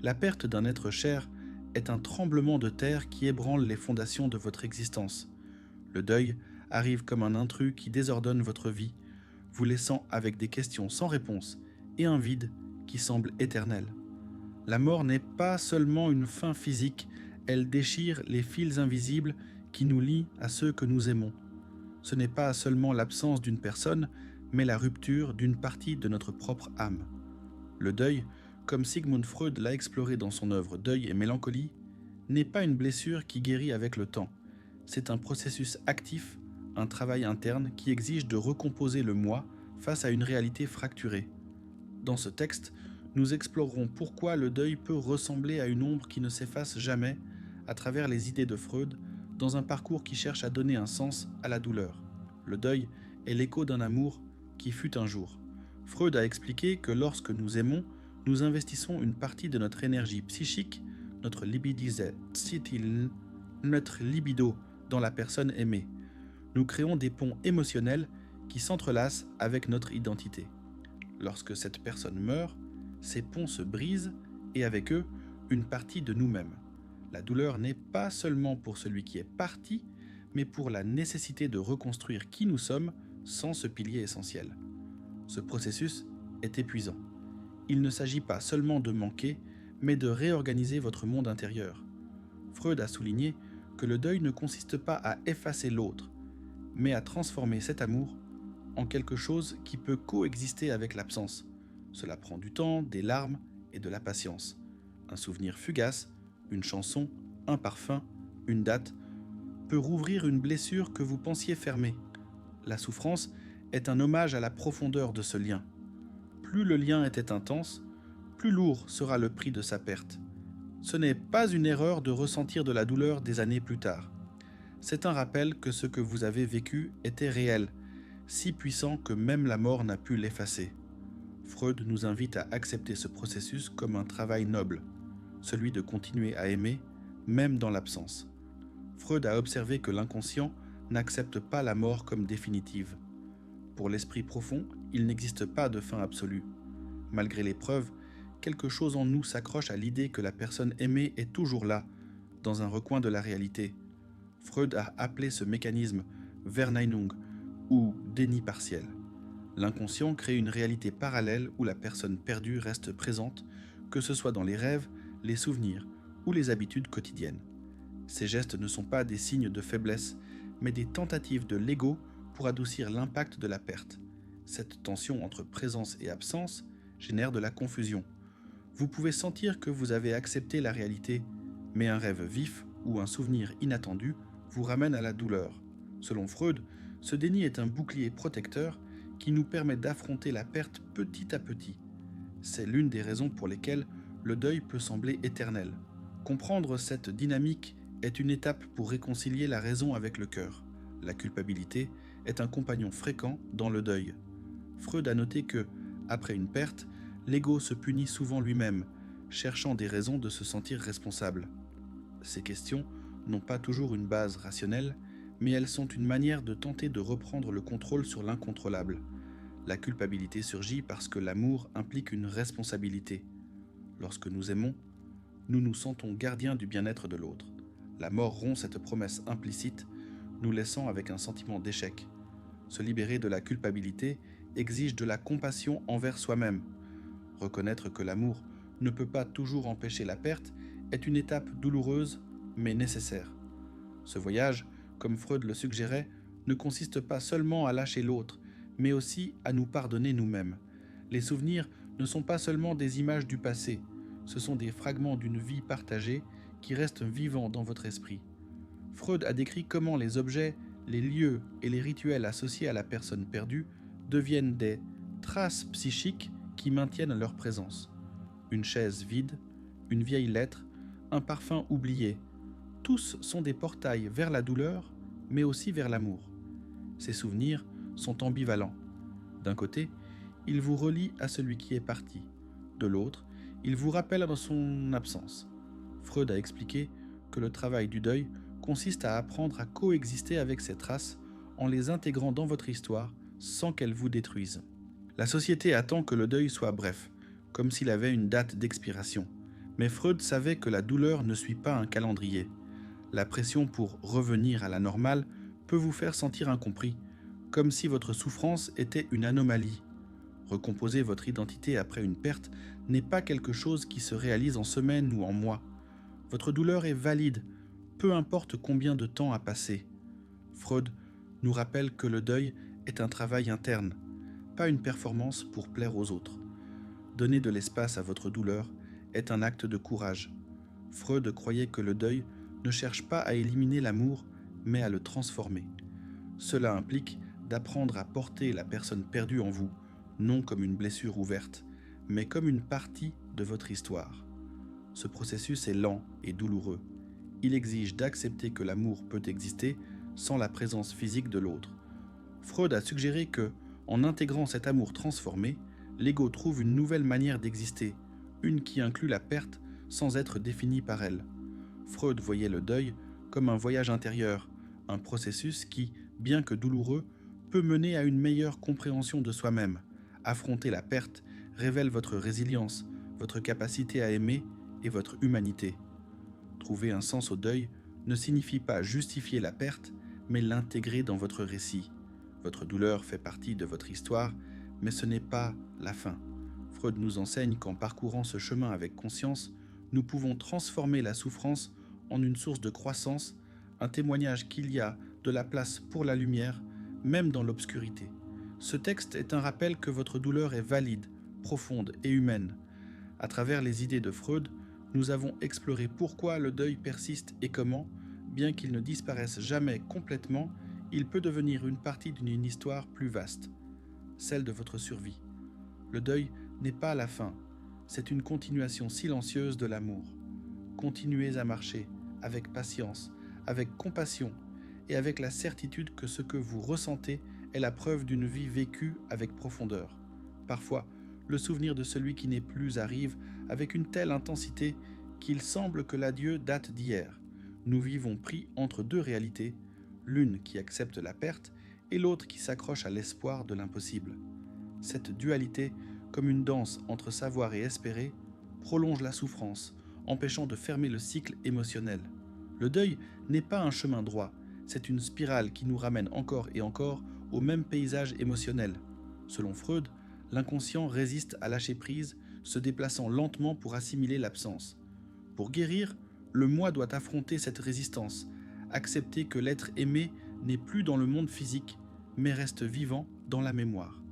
La perte d'un être cher est un tremblement de terre qui ébranle les fondations de votre existence. Le deuil arrive comme un intrus qui désordonne votre vie, vous laissant avec des questions sans réponse et un vide qui semble éternel. La mort n'est pas seulement une fin physique, elle déchire les fils invisibles qui nous lient à ceux que nous aimons. Ce n'est pas seulement l'absence d'une personne, mais la rupture d'une partie de notre propre âme. Le deuil, comme Sigmund Freud l'a exploré dans son œuvre Deuil et mélancolie, n'est pas une blessure qui guérit avec le temps. C'est un processus actif, un travail interne qui exige de recomposer le moi face à une réalité fracturée. Dans ce texte, nous explorerons pourquoi le deuil peut ressembler à une ombre qui ne s'efface jamais à travers les idées de Freud dans un parcours qui cherche à donner un sens à la douleur. Le deuil est l'écho d'un amour qui fut un jour. Freud a expliqué que lorsque nous aimons, nous investissons une partie de notre énergie psychique, notre notre libido dans la personne aimée. Nous créons des ponts émotionnels qui s'entrelacent avec notre identité. Lorsque cette personne meurt, ces ponts se brisent et avec eux, une partie de nous-mêmes. La douleur n'est pas seulement pour celui qui est parti, mais pour la nécessité de reconstruire qui nous sommes sans ce pilier essentiel. Ce processus est épuisant. Il ne s'agit pas seulement de manquer, mais de réorganiser votre monde intérieur. Freud a souligné que le deuil ne consiste pas à effacer l'autre, mais à transformer cet amour en quelque chose qui peut coexister avec l'absence. Cela prend du temps, des larmes et de la patience. Un souvenir fugace, une chanson, un parfum, une date peut rouvrir une blessure que vous pensiez fermée. La souffrance est un hommage à la profondeur de ce lien. Plus le lien était intense, plus lourd sera le prix de sa perte. Ce n'est pas une erreur de ressentir de la douleur des années plus tard. C'est un rappel que ce que vous avez vécu était réel, si puissant que même la mort n'a pu l'effacer. Freud nous invite à accepter ce processus comme un travail noble, celui de continuer à aimer, même dans l'absence. Freud a observé que l'inconscient n'accepte pas la mort comme définitive. Pour l'esprit profond, il n'existe pas de fin absolue. Malgré les preuves, quelque chose en nous s'accroche à l'idée que la personne aimée est toujours là, dans un recoin de la réalité. Freud a appelé ce mécanisme Verneinung ou déni partiel. L'inconscient crée une réalité parallèle où la personne perdue reste présente, que ce soit dans les rêves, les souvenirs ou les habitudes quotidiennes. Ces gestes ne sont pas des signes de faiblesse, mais des tentatives de l'ego pour adoucir l'impact de la perte. Cette tension entre présence et absence génère de la confusion. Vous pouvez sentir que vous avez accepté la réalité, mais un rêve vif ou un souvenir inattendu vous ramène à la douleur. Selon Freud, ce déni est un bouclier protecteur qui nous permet d'affronter la perte petit à petit. C'est l'une des raisons pour lesquelles le deuil peut sembler éternel. Comprendre cette dynamique est une étape pour réconcilier la raison avec le cœur. La culpabilité est un compagnon fréquent dans le deuil. Freud a noté que, après une perte, l'ego se punit souvent lui-même, cherchant des raisons de se sentir responsable. Ces questions n'ont pas toujours une base rationnelle, mais elles sont une manière de tenter de reprendre le contrôle sur l'incontrôlable. La culpabilité surgit parce que l'amour implique une responsabilité. Lorsque nous aimons, nous nous sentons gardiens du bien-être de l'autre. La mort rompt cette promesse implicite, nous laissant avec un sentiment d'échec. Se libérer de la culpabilité exige de la compassion envers soi-même. Reconnaître que l'amour ne peut pas toujours empêcher la perte est une étape douloureuse mais nécessaire. Ce voyage, comme Freud le suggérait, ne consiste pas seulement à lâcher l'autre, mais aussi à nous pardonner nous-mêmes. Les souvenirs ne sont pas seulement des images du passé, ce sont des fragments d'une vie partagée qui restent vivants dans votre esprit. Freud a décrit comment les objets, les lieux et les rituels associés à la personne perdue deviennent des traces psychiques qui maintiennent leur présence. Une chaise vide, une vieille lettre, un parfum oublié, tous sont des portails vers la douleur, mais aussi vers l'amour. Ces souvenirs sont ambivalents. D'un côté, ils vous relient à celui qui est parti. De l'autre, ils vous rappellent dans son absence. Freud a expliqué que le travail du deuil consiste à apprendre à coexister avec ces traces en les intégrant dans votre histoire sans qu'elles vous détruisent. La société attend que le deuil soit bref, comme s'il avait une date d'expiration. Mais Freud savait que la douleur ne suit pas un calendrier. La pression pour revenir à la normale peut vous faire sentir incompris, comme si votre souffrance était une anomalie. Recomposer votre identité après une perte n'est pas quelque chose qui se réalise en semaines ou en mois. Votre douleur est valide, peu importe combien de temps a passé. Freud nous rappelle que le deuil est un travail interne, pas une performance pour plaire aux autres. Donner de l'espace à votre douleur est un acte de courage. Freud croyait que le deuil ne cherche pas à éliminer l'amour, mais à le transformer. Cela implique d'apprendre à porter la personne perdue en vous, non comme une blessure ouverte, mais comme une partie de votre histoire. Ce processus est lent et douloureux. Il exige d'accepter que l'amour peut exister sans la présence physique de l'autre. Freud a suggéré que, en intégrant cet amour transformé, l'ego trouve une nouvelle manière d'exister, une qui inclut la perte sans être définie par elle. Freud voyait le deuil comme un voyage intérieur, un processus qui, bien que douloureux, peut mener à une meilleure compréhension de soi-même. Affronter la perte révèle votre résilience, votre capacité à aimer et votre humanité. Trouver un sens au deuil ne signifie pas justifier la perte, mais l'intégrer dans votre récit. Votre douleur fait partie de votre histoire, mais ce n'est pas la fin. Freud nous enseigne qu'en parcourant ce chemin avec conscience, nous pouvons transformer la souffrance en une source de croissance, un témoignage qu'il y a de la place pour la lumière, même dans l'obscurité. Ce texte est un rappel que votre douleur est valide, profonde et humaine. À travers les idées de Freud, nous avons exploré pourquoi le deuil persiste et comment, bien qu'il ne disparaisse jamais complètement, il peut devenir une partie d'une histoire plus vaste, celle de votre survie. Le deuil n'est pas la fin, c'est une continuation silencieuse de l'amour. Continuez à marcher avec patience, avec compassion et avec la certitude que ce que vous ressentez est la preuve d'une vie vécue avec profondeur. Parfois, le souvenir de celui qui n'est plus arrive avec une telle intensité qu'il semble que l'adieu date d'hier. Nous vivons pris entre deux réalités, l'une qui accepte la perte et l'autre qui s'accroche à l'espoir de l'impossible. Cette dualité, comme une danse entre savoir et espérer, prolonge la souffrance, empêchant de fermer le cycle émotionnel. Le deuil n'est pas un chemin droit, c'est une spirale qui nous ramène encore et encore au même paysage émotionnel. Selon Freud, l'inconscient résiste à lâcher prise, se déplaçant lentement pour assimiler l'absence. Pour guérir, le moi doit affronter cette résistance, accepter que l'être aimé n'est plus dans le monde physique, mais reste vivant dans la mémoire.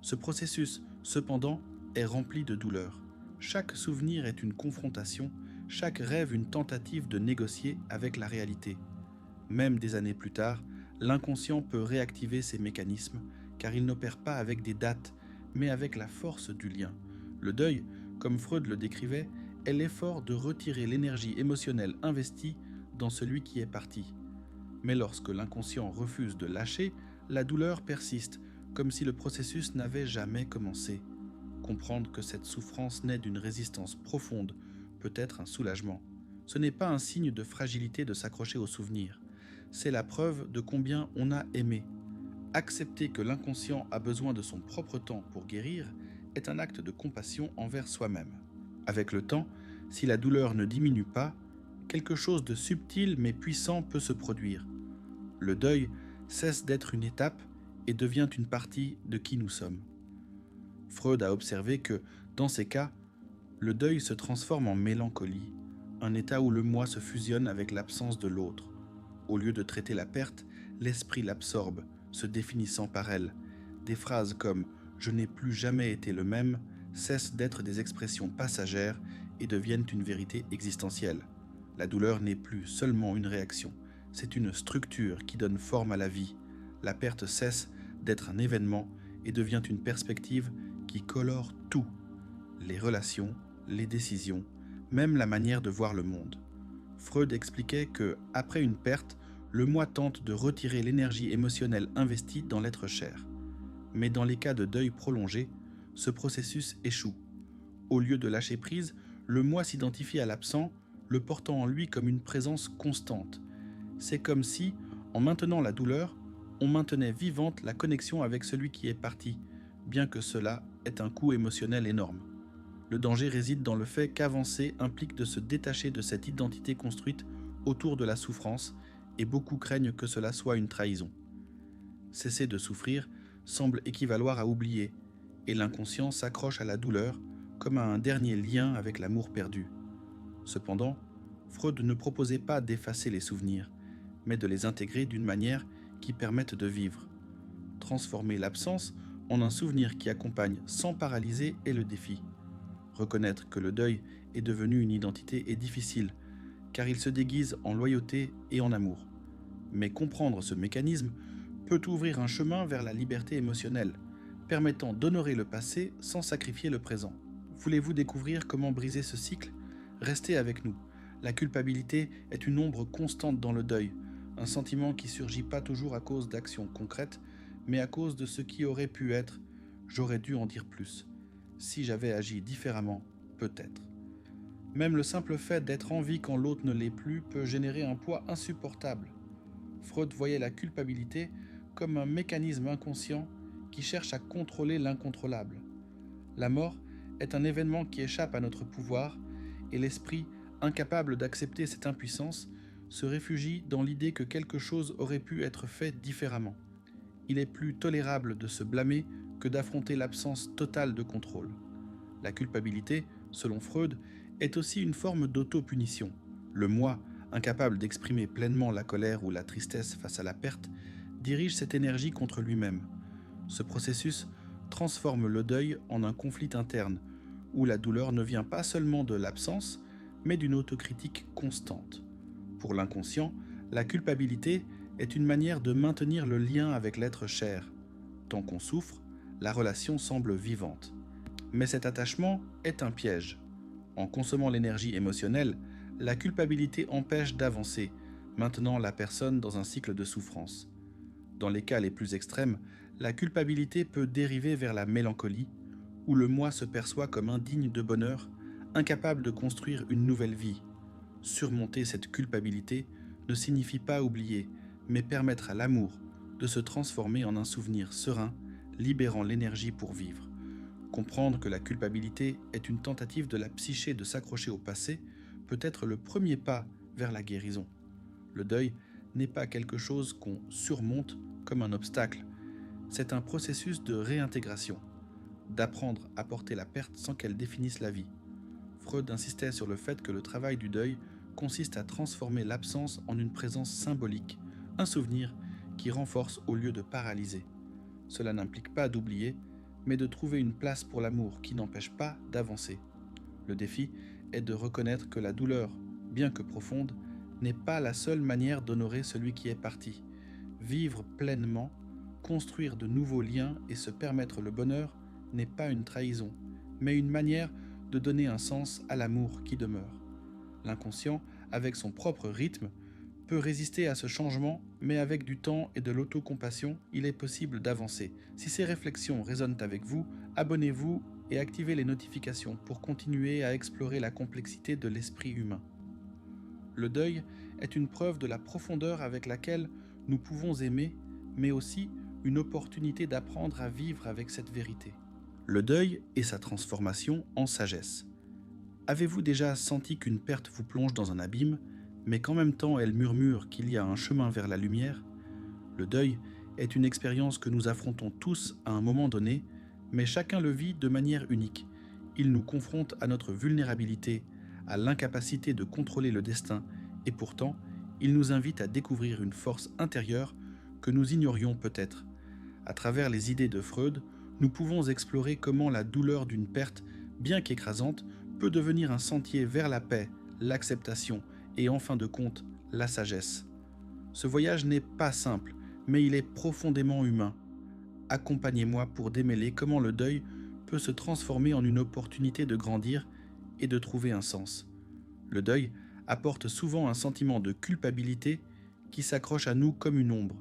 Ce processus, cependant, est rempli de douleur. Chaque souvenir est une confrontation, chaque rêve une tentative de négocier avec la réalité. Même des années plus tard, l'inconscient peut réactiver ces mécanismes, car il n'opère pas avec des dates, mais avec la force du lien. Le deuil, comme Freud le décrivait, est l'effort de retirer l'énergie émotionnelle investie dans celui qui est parti. Mais lorsque l'inconscient refuse de lâcher, la douleur persiste, comme si le processus n'avait jamais commencé. Comprendre que cette souffrance naît d'une résistance profonde peut être un soulagement. Ce n'est pas un signe de fragilité de s'accrocher aux souvenirs. C'est la preuve de combien on a aimé. Accepter que l'inconscient a besoin de son propre temps pour guérir est un acte de compassion envers soi-même. Avec le temps, si la douleur ne diminue pas, quelque chose de subtil mais puissant peut se produire. Le deuil cesse d'être une étape et devient une partie de qui nous sommes. Freud a observé que, dans ces cas, le deuil se transforme en mélancolie, un état où le moi se fusionne avec l'absence de l'autre. Au lieu de traiter la perte, l'esprit l'absorbe, se définissant par elle. Des phrases comme « je n'ai plus jamais été le même » cessent d'être des expressions passagères et deviennent une vérité existentielle. La douleur n'est plus seulement une réaction, c'est une structure qui donne forme à la vie. La perte cesse d'être un événement et devient une perspective qui colore tout, les relations, les décisions, même la manière de voir le monde. Freud expliquait que, après une perte, le moi tente de retirer l'énergie émotionnelle investie dans l'être cher. Mais dans les cas de deuil prolongé, ce processus échoue. Au lieu de lâcher prise, le moi s'identifie à l'absent, le portant en lui comme une présence constante. C'est comme si, en maintenant la douleur, on maintenait vivante la connexion avec celui qui est parti, bien que cela ait un coût émotionnel énorme. Le danger réside dans le fait qu'avancer implique de se détacher de cette identité construite autour de la souffrance, et beaucoup craignent que cela soit une trahison. Cesser de souffrir semble équivaloir à oublier, et l'inconscient s'accroche à la douleur comme à un dernier lien avec l'amour perdu. Cependant, Freud ne proposait pas d'effacer les souvenirs, mais de les intégrer d'une manière qui permette de vivre. Transformer l'absence en un souvenir qui accompagne sans paralyser est le défi. Reconnaître que le deuil est devenu une identité est difficile, car il se déguise en loyauté et en amour. Mais comprendre ce mécanisme peut ouvrir un chemin vers la liberté émotionnelle, permettant d'honorer le passé sans sacrifier le présent. Voulez-vous découvrir comment briser ce cycle ? Restez avec nous. La culpabilité est une ombre constante dans le deuil, un sentiment qui surgit pas toujours à cause d'actions concrètes, mais à cause de ce qui aurait pu être. J'aurais dû en dire plus. Si j'avais agi différemment, peut-être. Même le simple fait d'être en vie quand l'autre ne l'est plus peut générer un poids insupportable. Freud voyait la culpabilité comme un mécanisme inconscient qui cherche à contrôler l'incontrôlable. La mort est un événement qui échappe à notre pouvoir, et l'esprit, incapable d'accepter cette impuissance, se réfugie dans l'idée que quelque chose aurait pu être fait différemment. Il est plus tolérable de se blâmer que d'affronter l'absence totale de contrôle. La culpabilité, selon Freud, est aussi une forme d'auto-punition. Le moi, incapable d'exprimer pleinement la colère ou la tristesse face à la perte, dirige cette énergie contre lui-même. Ce processus transforme le deuil en un conflit interne, où la douleur ne vient pas seulement de l'absence, mais d'une autocritique constante. Pour l'inconscient, la culpabilité est une manière de maintenir le lien avec l'être cher. Tant qu'on souffre, la relation semble vivante. Mais cet attachement est un piège. En consommant l'énergie émotionnelle, la culpabilité empêche d'avancer, maintenant la personne dans un cycle de souffrance. Dans les cas les plus extrêmes, la culpabilité peut dériver vers la mélancolie, où le moi se perçoit comme indigne de bonheur, incapable de construire une nouvelle vie. Surmonter cette culpabilité ne signifie pas oublier, mais permettre à l'amour de se transformer en un souvenir serein, libérant l'énergie pour vivre. Comprendre que la culpabilité est une tentative de la psyché de s'accrocher au passé peut être le premier pas vers la guérison. Le deuil n'est pas quelque chose qu'on surmonte comme un obstacle, c'est un processus de réintégration, d'apprendre à porter la perte sans qu'elle définisse la vie. Freud insistait sur le fait que le travail du deuil consiste à transformer l'absence en une présence symbolique, un souvenir qui renforce au lieu de paralyser. Cela n'implique pas d'oublier, mais de trouver une place pour l'amour qui n'empêche pas d'avancer. Le défi est de reconnaître que la douleur, bien que profonde, n'est pas la seule manière d'honorer celui qui est parti. Vivre pleinement, construire de nouveaux liens et se permettre le bonheur n'est pas une trahison, mais une manière de donner un sens à l'amour qui demeure. L'inconscient, avec son propre rythme, peut résister à ce changement, mais avec du temps et de l'autocompassion, il est possible d'avancer. Si ces réflexions résonnent avec vous, abonnez-vous et activez les notifications pour continuer à explorer la complexité de l'esprit humain. Le deuil est une preuve de la profondeur avec laquelle nous pouvons aimer, mais aussi une opportunité d'apprendre à vivre avec cette vérité. Le deuil et sa transformation en sagesse. Avez-vous déjà senti qu'une perte vous plonge dans un abîme, mais qu'en même temps elle murmure qu'il y a un chemin vers la lumière? Le deuil est une expérience que nous affrontons tous à un moment donné, mais chacun le vit de manière unique. Il nous confronte à notre vulnérabilité, à l'incapacité de contrôler le destin, et pourtant, il nous invite à découvrir une force intérieure que nous ignorions peut-être. À travers les idées de Freud, nous pouvons explorer comment la douleur d'une perte, bien qu'écrasante, peut devenir un sentier vers la paix, l'acceptation et en fin de compte, la sagesse. Ce voyage n'est pas simple, mais il est profondément humain. Accompagnez-moi pour démêler comment le deuil peut se transformer en une opportunité de grandir et de trouver un sens. Le deuil apporte souvent un sentiment de culpabilité qui s'accroche à nous comme une ombre.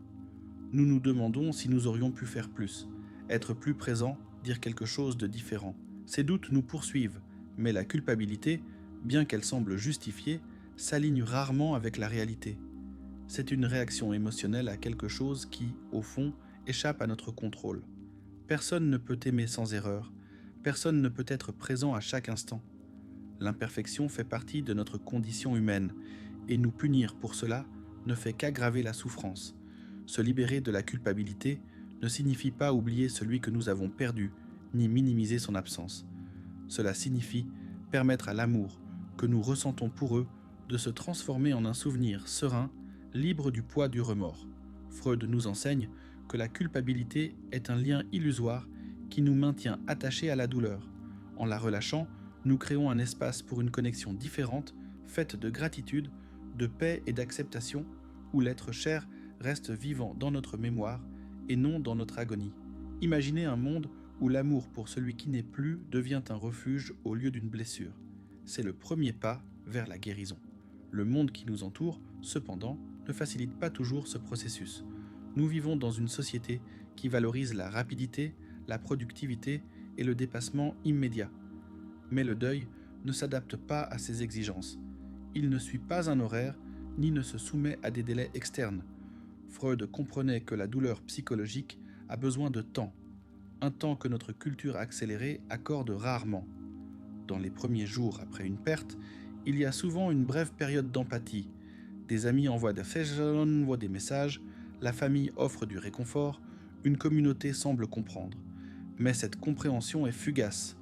Nous nous demandons si nous aurions pu faire plus, être plus présents, dire quelque chose de différent. Ces doutes nous poursuivent, mais la culpabilité, bien qu'elle semble justifiée, s'aligne rarement avec la réalité. C'est une réaction émotionnelle à quelque chose qui, au fond, échappe à notre contrôle. Personne ne peut aimer sans erreur, Personne ne peut être présent à chaque instant. L'imperfection fait partie de notre condition humaine, et nous punir pour cela ne fait qu'aggraver la souffrance. Se libérer de la culpabilité ne signifie pas oublier celui que nous avons perdu, ni minimiser son absence. Cela signifie permettre à l'amour que nous ressentons pour eux de se transformer en un souvenir serein, libre du poids du remords. Freud nous enseigne que la culpabilité est un lien illusoire qui nous maintient attachés à la douleur. En la relâchant, nous créons un espace pour une connexion différente, faite de gratitude, de paix et d'acceptation, où l'être cher reste vivant dans notre mémoire et non dans notre agonie. Imaginez un monde où l'amour pour celui qui n'est plus devient un refuge au lieu d'une blessure. C'est le premier pas vers la guérison. Le monde qui nous entoure, cependant, ne facilite pas toujours ce processus. Nous vivons dans une société qui valorise la rapidité, la productivité et le dépassement immédiat. Mais le deuil ne s'adapte pas à ces exigences. Il ne suit pas un horaire, ni ne se soumet à des délais externes. Freud comprenait que la douleur psychologique a besoin de temps, un temps que notre culture accélérée accorde rarement. Dans les premiers jours après une perte, il y a souvent une brève période d'empathie. Des amis envoient des messages, la famille offre du réconfort, une communauté semble comprendre. Mais cette compréhension est fugace.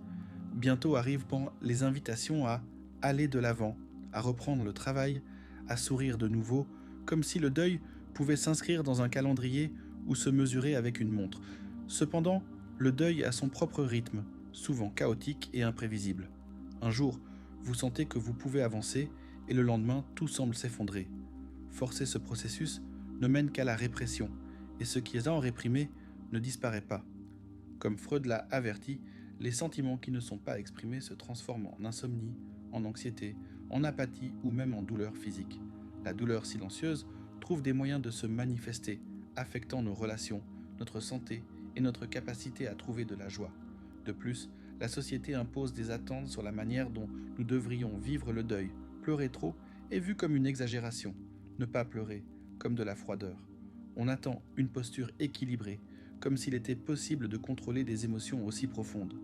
Bientôt arrivent les invitations à aller de l'avant, à reprendre le travail, à sourire de nouveau, comme si le deuil pouvait s'inscrire dans un calendrier ou se mesurer avec une montre. Cependant, le deuil a son propre rythme, souvent chaotique et imprévisible. Un jour, vous sentez que vous pouvez avancer et le lendemain, tout semble s'effondrer. Forcer ce processus ne mène qu'à la répression, et ce qui est en réprimé ne disparaît pas. Comme Freud l'a averti, les sentiments qui ne sont pas exprimés se transforment en insomnie, en anxiété, en apathie ou même en douleur physique. La douleur silencieuse trouve des moyens de se manifester, affectant nos relations, notre santé et notre capacité à trouver de la joie. De plus, la société impose des attentes sur la manière dont nous devrions vivre le deuil. Pleurer trop est vu comme une exagération, ne pas pleurer comme de la froideur. On attend une posture équilibrée, comme s'il était possible de contrôler des émotions aussi profondes.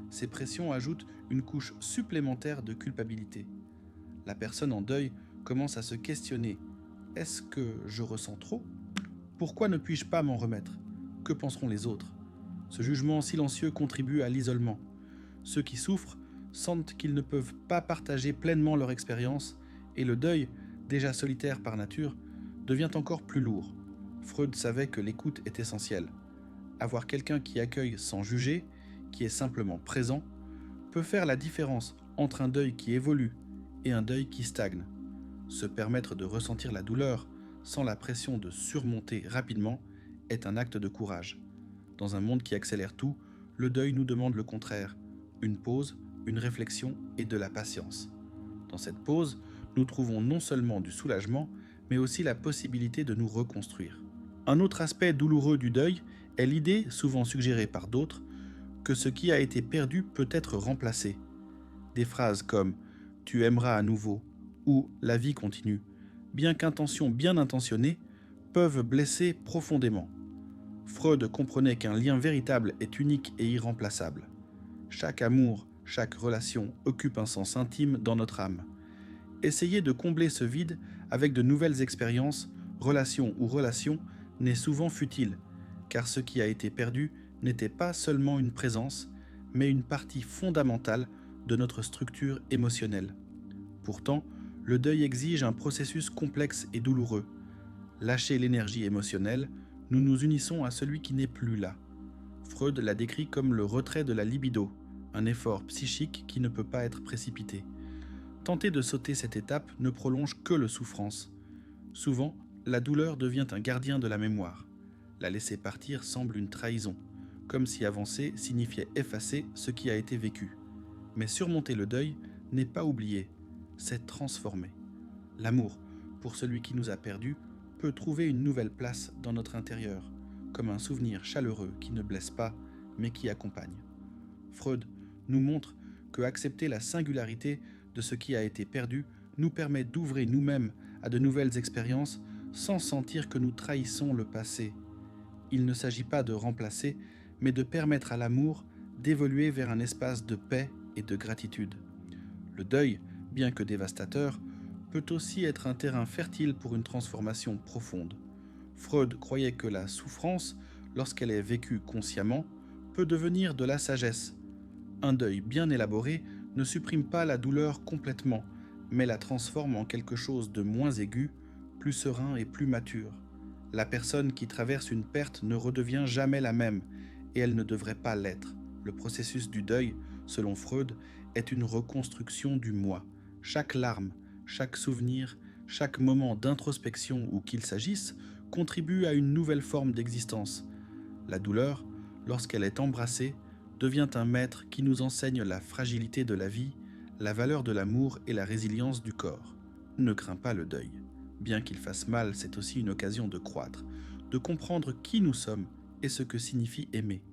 Ces pressions ajoutent une couche supplémentaire de culpabilité. La personne en deuil commence à se questionner. Est-ce que je ressens trop ? Pourquoi ne puis-je pas m'en remettre ? Que penseront les autres ? Ce jugement silencieux contribue à l'isolement. Ceux qui souffrent sentent qu'ils ne peuvent pas partager pleinement leur expérience et le deuil, déjà solitaire par nature, devient encore plus lourd. Freud savait que l'écoute est essentielle. Avoir quelqu'un qui accueille sans juger, qui est simplement présent, peut faire la différence entre un deuil qui évolue et un deuil qui stagne. Se permettre de ressentir la douleur sans la pression de surmonter rapidement est un acte de courage. Dans un monde qui accélère tout, le deuil nous demande le contraire, une pause, une réflexion et de la patience. Dans cette pause, nous trouvons non seulement du soulagement, mais aussi la possibilité de nous reconstruire. Un autre aspect douloureux du deuil est l'idée, souvent suggérée par d'autres, que ce qui a été perdu peut être remplacé. Des phrases comme « tu aimeras à nouveau » ou « la vie continue », bien qu'intentions bien intentionnées, peuvent blesser profondément. Freud comprenait qu'un lien véritable est unique et irremplaçable. Chaque amour, chaque relation occupe un sens intime dans notre âme. Essayer de combler ce vide avec de nouvelles expériences, relations ou relations, n'est souvent futile, car ce qui a été perdu n'était pas seulement une présence, mais une partie fondamentale de notre structure émotionnelle. Pourtant, le deuil exige un processus complexe et douloureux. Lâcher l'énergie émotionnelle, nous nous unissons à celui qui n'est plus là. Freud l'a décrit comme le retrait de la libido, un effort psychique qui ne peut pas être précipité. Tenter de sauter cette étape ne prolonge que la souffrance. Souvent, la douleur devient un gardien de la mémoire. La laisser partir semble une trahison, comme si avancer signifiait effacer ce qui a été vécu. Mais surmonter le deuil n'est pas oublier, c'est transformer. L'amour, pour celui qui nous a perdus, peut trouver une nouvelle place dans notre intérieur, comme un souvenir chaleureux qui ne blesse pas, mais qui accompagne. Freud nous montre que accepter la singularité de ce qui a été perdu nous permet d'ouvrir nous-mêmes à de nouvelles expériences sans sentir que nous trahissons le passé. Il ne s'agit pas de remplacer, mais de permettre à l'amour d'évoluer vers un espace de paix et de gratitude. Le deuil, bien que dévastateur, peut aussi être un terrain fertile pour une transformation profonde. Freud croyait que la souffrance, lorsqu'elle est vécue consciemment, peut devenir de la sagesse. Un deuil bien élaboré ne supprime pas la douleur complètement, mais la transforme en quelque chose de moins aigu, plus serein et plus mature. La personne qui traverse une perte ne redevient jamais la même, et elle ne devrait pas l'être. Le processus du deuil, selon Freud, est une reconstruction du moi. Chaque larme, chaque souvenir, chaque moment d'introspection ou qu'il s'agisse, contribue à une nouvelle forme d'existence. La douleur, lorsqu'elle est embrassée, devient un maître qui nous enseigne la fragilité de la vie, la valeur de l'amour et la résilience du corps. Ne crains pas le deuil. Bien qu'il fasse mal, c'est aussi une occasion de croître, de comprendre qui nous sommes et ce que signifie aimer.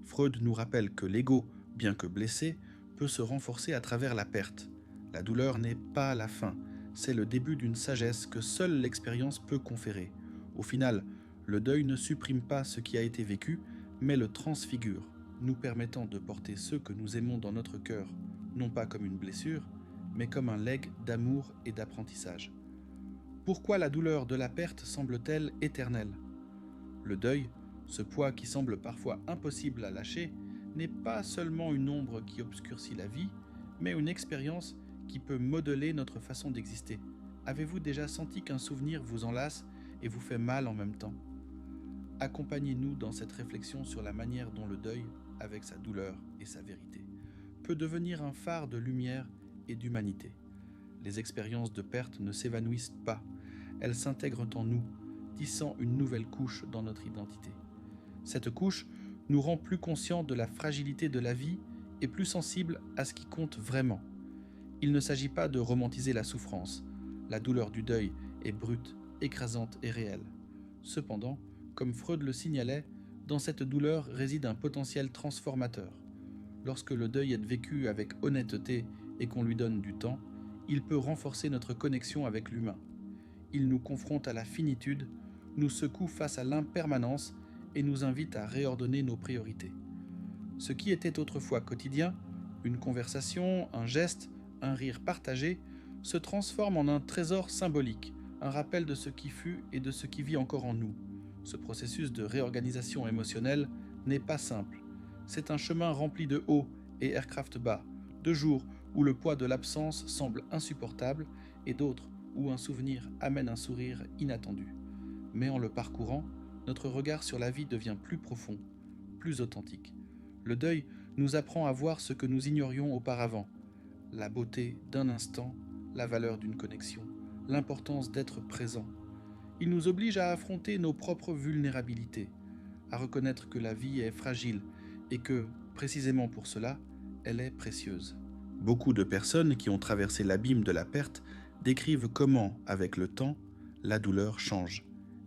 Freud nous rappelle que l'ego, bien que blessé, peut se renforcer à travers la perte. La douleur n'est pas la fin, c'est le début d'une sagesse que seule l'expérience peut conférer. Au final, le deuil ne supprime pas ce qui a été vécu, mais le transfigure, nous permettant de porter ceux que nous aimons dans notre cœur, non pas comme une blessure, mais comme un legs d'amour et d'apprentissage. Pourquoi la douleur de la perte semble-t-elle éternelle ? Le deuil, ce poids qui semble parfois impossible à lâcher, n'est pas seulement une ombre qui obscurcit la vie, mais une expérience qui peut modeler notre façon d'exister. Avez-vous déjà senti qu'un souvenir vous enlace et vous fait mal en même temps ? Accompagnez-nous dans cette réflexion sur la manière dont le deuil, avec sa douleur et sa vérité, peut devenir un phare de lumière et d'humanité. Les expériences de perte ne s'évanouissent pas, elles s'intègrent en nous, tissant une nouvelle couche dans notre identité. Cette couche nous rend plus conscients de la fragilité de la vie et plus sensibles à ce qui compte vraiment. Il ne s'agit pas de romantiser la souffrance. La douleur du deuil est brute, écrasante et réelle. Cependant, comme Freud le signalait, dans cette douleur réside un potentiel transformateur. Lorsque le deuil est vécu avec honnêteté et qu'on lui donne du temps, il peut renforcer notre connexion avec l'humain. Il nous confronte à la finitude, nous secoue face à l'impermanence et nous invite à réordonner nos priorités. Ce qui était autrefois quotidien, une conversation, un geste, un rire partagé, se transforme en un trésor symbolique, un rappel de ce qui fut et de ce qui vit encore en nous. Ce processus de réorganisation émotionnelle n'est pas simple. C'est un chemin rempli de hauts et aircraft bas, de jours où le poids de l'absence semble insupportable et d'autres où un souvenir amène un sourire inattendu. Mais en le parcourant, notre regard sur la vie devient plus profond, plus authentique. Le deuil nous apprend à voir ce que nous ignorions auparavant, la beauté d'un instant, la valeur d'une connexion, l'importance d'être présent. Il nous oblige à affronter nos propres vulnérabilités, à reconnaître que la vie est fragile et que, précisément pour cela, elle est précieuse. Beaucoup de personnes qui ont traversé l'abîme de la perte décrivent comment, avec le temps, la douleur change.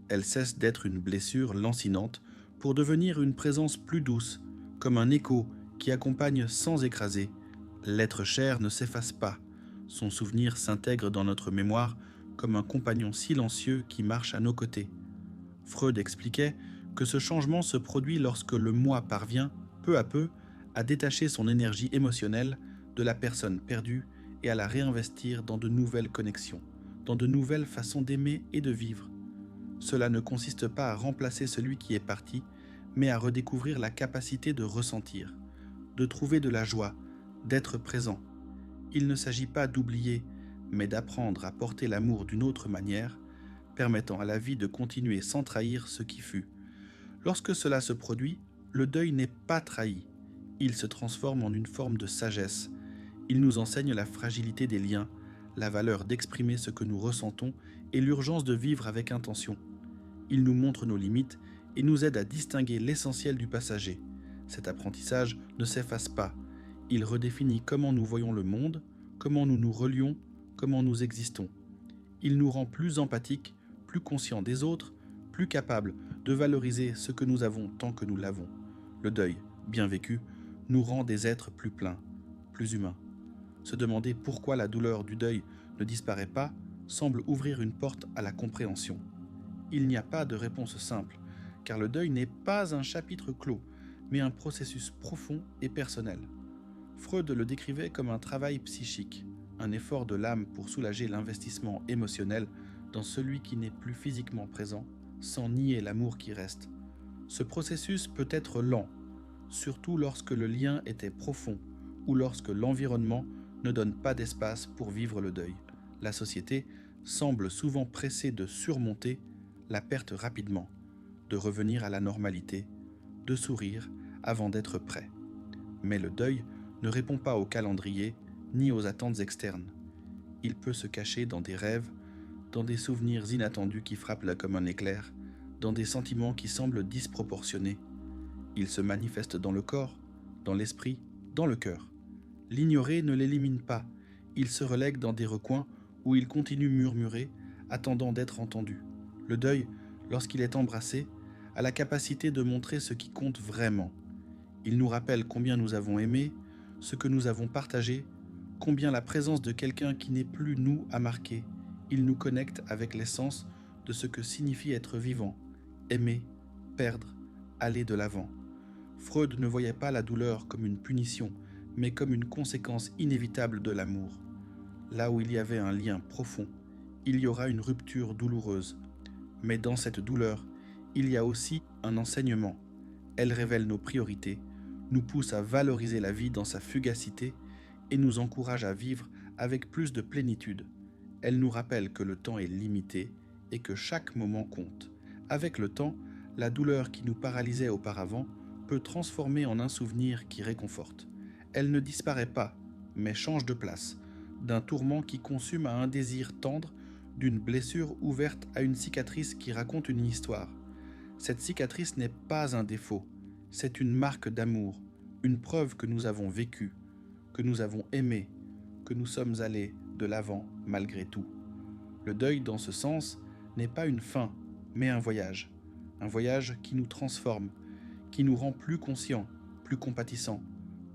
Elle cesse d'être une blessure lancinante pour devenir une présence plus douce, comme un écho qui accompagne sans écraser. L'être cher ne s'efface pas, son souvenir s'intègre dans notre mémoire comme un compagnon silencieux qui marche à nos côtés. Freud expliquait que ce changement se produit lorsque le moi parvient, peu à peu, à détacher son énergie émotionnelle de la personne perdue et à la réinvestir dans de nouvelles connexions, dans de nouvelles façons d'aimer et de vivre. Cela ne consiste pas à remplacer celui qui est parti, mais à redécouvrir la capacité de ressentir, de trouver de la joie, d'être présent. Il ne s'agit pas d'oublier, mais d'apprendre à porter l'amour d'une autre manière, permettant à la vie de continuer sans trahir ce qui fut. Lorsque cela se produit, le deuil n'est pas trahi. Il se transforme en une forme de sagesse. Il nous enseigne la fragilité des liens, la valeur d'exprimer ce que nous ressentons et l'urgence de vivre avec intention. Il nous montre nos limites et nous aide à distinguer l'essentiel du passager. Cet apprentissage ne s'efface pas. Il redéfinit comment nous voyons le monde, comment nous nous relions, comment nous existons. Il nous rend plus empathiques, plus conscients des autres, plus capables de valoriser ce que nous avons tant que nous l'avons. Le deuil, bien vécu, nous rend des êtres plus pleins, plus humains. Se demander pourquoi la douleur du deuil ne disparaît pas semble ouvrir une porte à la compréhension. Il n'y a pas de réponse simple, car le deuil n'est pas un chapitre clos, mais un processus profond et personnel. Freud le décrivait comme un travail psychique, un effort de l'âme pour soulager l'investissement émotionnel dans celui qui n'est plus physiquement présent, sans nier l'amour qui reste. Ce processus peut être lent, surtout lorsque le lien était profond ou lorsque l'environnement ne donne pas d'espace pour vivre le deuil. La société semble souvent pressée de surmonter la perte rapidement, de revenir à la normalité, de sourire avant d'être prêt. Mais le deuil ne répond pas au calendrier ni aux attentes externes. Il peut se cacher dans des rêves, dans des souvenirs inattendus qui frappent là comme un éclair, dans des sentiments qui semblent disproportionnés. Il se manifeste dans le corps, dans l'esprit, dans le cœur. L'ignorer ne l'élimine pas, il se relègue dans des recoins où il continue murmurer, attendant d'être entendu. Le deuil, lorsqu'il est embrassé, a la capacité de montrer ce qui compte vraiment. Il nous rappelle combien nous avons aimé, ce que nous avons partagé, combien la présence de quelqu'un qui n'est plus nous a marqué. Il nous connecte avec l'essence de ce que signifie être vivant, aimer, perdre, aller de l'avant. Freud ne voyait pas la douleur comme une punition, mais comme une conséquence inévitable de l'amour. Là où il y avait un lien profond, il y aura une rupture douloureuse. Mais dans cette douleur, il y a aussi un enseignement. Elle révèle nos priorités, nous pousse à valoriser la vie dans sa fugacité et nous encourage à vivre avec plus de plénitude. Elle nous rappelle que le temps est limité et que chaque moment compte. Avec le temps, la douleur qui nous paralysait auparavant peut transformer en un souvenir qui réconforte. Elle ne disparaît pas, mais change de place, d'un tourment qui consume à un désir tendre, d'une blessure ouverte à une cicatrice qui raconte une histoire. Cette cicatrice n'est pas un défaut, c'est une marque d'amour, une preuve que nous avons vécu, que nous avons aimé, que nous sommes allés de l'avant malgré tout. Le deuil, dans ce sens, n'est pas une fin, mais un voyage qui nous transforme, qui nous rend plus conscients, plus compatissants,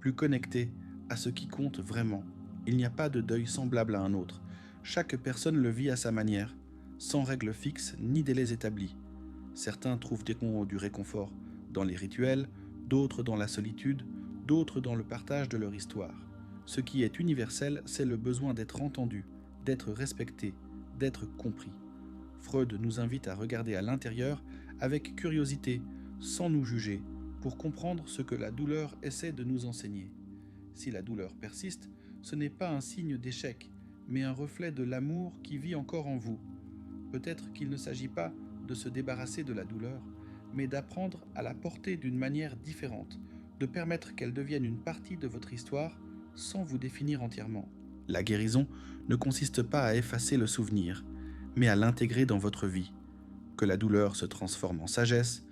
plus connectés à ce qui compte vraiment. Il n'y a pas de deuil semblable à un autre. Chaque personne le vit à sa manière, sans règles fixes ni délais établis. Certains trouvent du réconfort dans les rituels, d'autres dans la solitude, d'autres dans le partage de leur histoire. Ce qui est universel, c'est le besoin d'être entendu, d'être respecté, d'être compris. Freud nous invite à regarder à l'intérieur avec curiosité, sans nous juger, pour comprendre ce que la douleur essaie de nous enseigner. Si la douleur persiste, ce n'est pas un signe d'échec, mais un reflet de l'amour qui vit encore en vous. Peut-être qu'il ne s'agit pas de se débarrasser de la douleur, mais d'apprendre à la porter d'une manière différente, de permettre qu'elle devienne une partie de votre histoire sans vous définir entièrement. La guérison ne consiste pas à effacer le souvenir, mais à l'intégrer dans votre vie. Que la douleur se transforme en sagesse,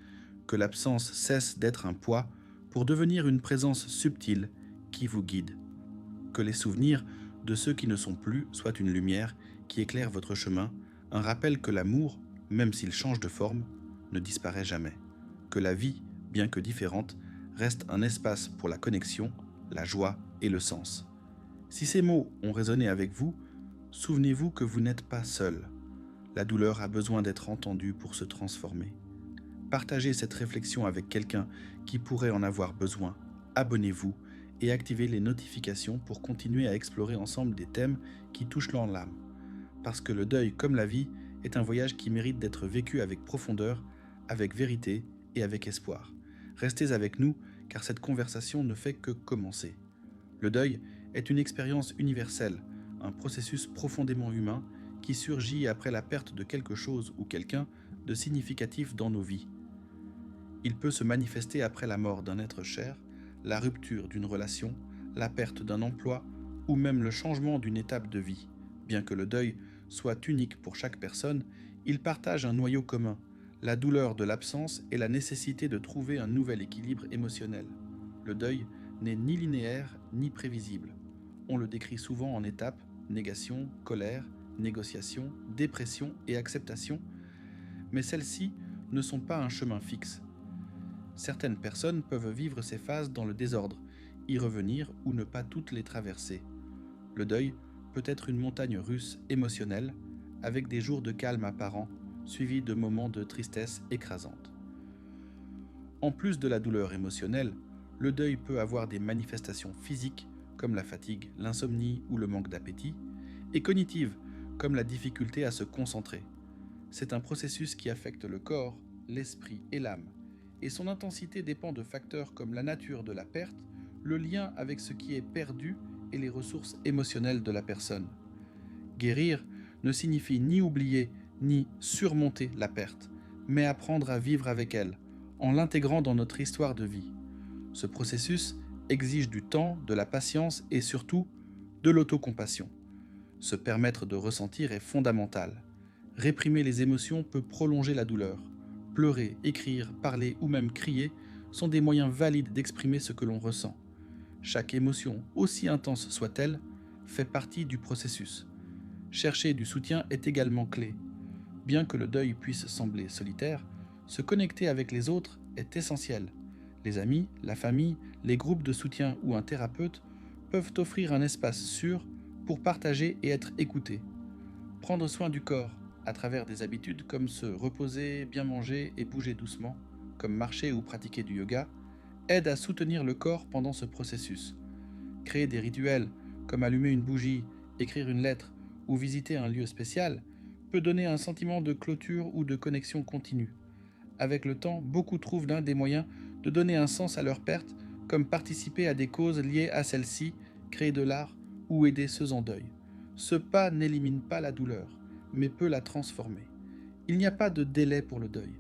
que l'absence cesse d'être un poids pour devenir une présence subtile qui vous guide. Que les souvenirs de ceux qui ne sont plus soient une lumière qui éclaire votre chemin, un rappel que l'amour, même s'il change de forme, ne disparaît jamais. Que la vie, bien que différente, reste un espace pour la connexion, la joie et le sens. Si ces mots ont résonné avec vous, souvenez-vous que vous n'êtes pas seul. La douleur a besoin d'être entendue pour se transformer. Partagez cette réflexion avec quelqu'un qui pourrait en avoir besoin. Abonnez-vous et activez les notifications pour continuer à explorer ensemble des thèmes qui touchent l'âme. Parce que le deuil, comme la vie, est un voyage qui mérite d'être vécu avec profondeur, avec vérité et avec espoir. Restez avec nous, car cette conversation ne fait que commencer. Le deuil est une expérience universelle, un processus profondément humain qui surgit après la perte de quelque chose ou quelqu'un de significatif dans nos vies. Il peut se manifester après la mort d'un être cher, la rupture d'une relation, la perte d'un emploi ou même le changement d'une étape de vie. Bien que le deuil soit unique pour chaque personne, il partage un noyau commun, la douleur de l'absence et la nécessité de trouver un nouvel équilibre émotionnel. Le deuil n'est ni linéaire ni prévisible. On le décrit souvent en étapes, négation, colère, négociation, dépression et acceptation, mais celles-ci ne sont pas un chemin fixe. Certaines personnes peuvent vivre ces phases dans le désordre, y revenir ou ne pas toutes les traverser. Le deuil peut être une montagne russe émotionnelle, avec des jours de calme apparent, suivis de moments de tristesse écrasante. En plus de la douleur émotionnelle, le deuil peut avoir des manifestations physiques comme la fatigue, l'insomnie ou le manque d'appétit, et cognitives comme la difficulté à se concentrer. C'est un processus qui affecte le corps, l'esprit et l'âme, et son intensité dépend de facteurs comme la nature de la perte, le lien avec ce qui est perdu et les ressources émotionnelles de la personne. Guérir ne signifie ni oublier ni surmonter la perte, mais apprendre à vivre avec elle, en l'intégrant dans notre histoire de vie. Ce processus exige du temps, de la patience et surtout de l'autocompassion. Se permettre de ressentir est fondamental. Réprimer les émotions peut prolonger la douleur. Pleurer, écrire, parler ou même crier sont des moyens valides d'exprimer ce que l'on ressent. Chaque émotion, aussi intense soit-elle, fait partie du processus. Chercher du soutien est également clé. Bien que le deuil puisse sembler solitaire, se connecter avec les autres est essentiel. Les amis, la famille, les groupes de soutien ou un thérapeute peuvent offrir un espace sûr pour partager et être écoutés. Prendre soin du corps à travers des habitudes comme se reposer, bien manger et bouger doucement, comme marcher ou pratiquer du yoga, aide à soutenir le corps pendant ce processus. Créer des rituels comme allumer une bougie, écrire une lettre ou visiter un lieu spécial peut donner un sentiment de clôture ou de connexion continue. Avec le temps, beaucoup trouvent l'un des moyens de donner un sens à leur perte, comme participer à des causes liées à celle-ci, créer de l'art ou aider ceux en deuil. Ce pas n'élimine pas la douleur, mais peut la transformer. Il n'y a pas de délai pour le deuil.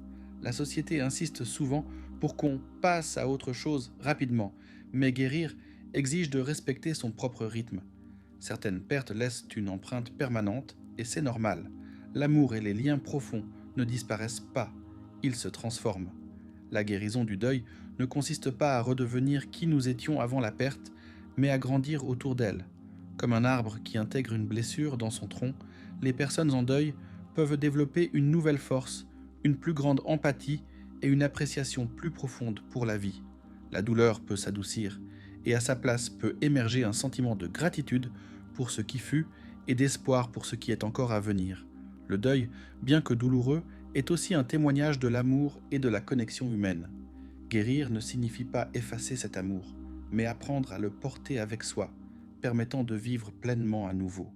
La société insiste souvent pour qu'on passe à autre chose rapidement, mais guérir exige de respecter son propre rythme. Certaines pertes laissent une empreinte permanente et c'est normal. L'amour et les liens profonds ne disparaissent pas, ils se transforment. La guérison du deuil ne consiste pas à redevenir qui nous étions avant la perte, mais à grandir autour d'elle. Comme un arbre qui intègre une blessure dans son tronc, les personnes en deuil peuvent développer une nouvelle force, une plus grande empathie et une appréciation plus profonde pour la vie. La douleur peut s'adoucir et à sa place peut émerger un sentiment de gratitude pour ce qui fut et d'espoir pour ce qui est encore à venir. Le deuil, bien que douloureux, est aussi un témoignage de l'amour et de la connexion humaine. Guérir ne signifie pas effacer cet amour, mais apprendre à le porter avec soi, permettant de vivre pleinement à nouveau.